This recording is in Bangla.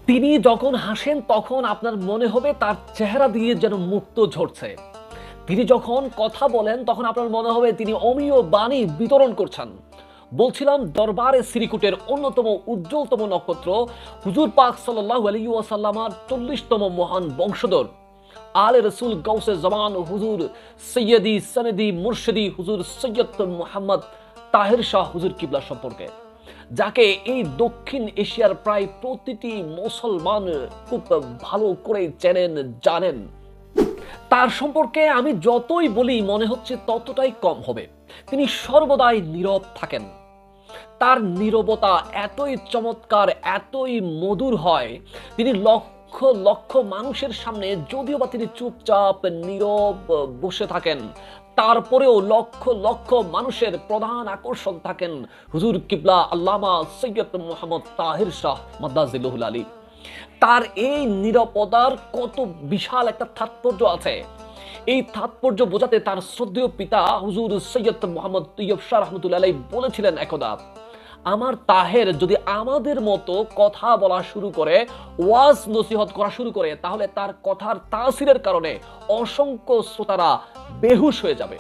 তিনি যখন হাসেন তখন আপনার মনে হবে তার চেহারা দিয়ে যেন মুক্ত ঝরছে। তিনি যখন কথা বলেন তখন আপনার মনে হবে তিনি অমীয় বাণী বিতরণ করছেন। বলছিলাম দরবারে সিরিকুটের অন্যতম উজ্জ্বলতম নক্ষত্র হুজুর পাক সাল্লাল্লাহু আলাইহি ওয়াসাল্লামার 40তম মহান বংশধর আলে রসুল গৌসে জমান হুজুর সৈয়দি সনদি মুর্শিদি হুজুর সৈয়দ মোহাম্মদ তাহের শাহ হুজুর কিবলা সম্পর্কে, যাকে এই দক্ষিণ এশিয়ার প্রায় প্রতিটি মুসলমান খুব ভালো করে চেনেন, জানেন। তার সম্পর্কে আমি যতই বলি মনে হচ্ছে ততটাই কম হবে। তিনি সর্বদাই নীরব থাকেন। তার নীরবতা এতই চমৎকার, এতই মধুর হয়, তিনি লক্ষ লক্ষ মানুষের সামনে যদিও বা তিনি চুপচাপ নীরব বসে থাকেন, তারপরেও লক্ষ লক্ষ মানুষের প্রধান আকর্ষণ থাকেন হুজুর কিবলা আল্লামা সৈয়দ মোহাম্মদ তাহের শাহ মাদ্দাজিল্লুহুল আলী। তার এই নিরাপদার কত বিশাল একটা তাৎপর্য আছে। এই তাৎপর্য বোঝাতে তার শ্রদ্ধেয় পিতা হুজুর সৈয়দ মোহাম্মদ তৈয়ব শাহ রহমতুল্লাহ আলাইহি বলেছিলেন একদা, আমার তাহের যদি আমাদের মতো কথা বলা শুরু করে, ওয়াজ নসিহত করা শুরু করে, তাহলে তার কথার তাসিরের কারণে অসংখ্য শ্রোতারা বেহুশ হয়ে যাবে।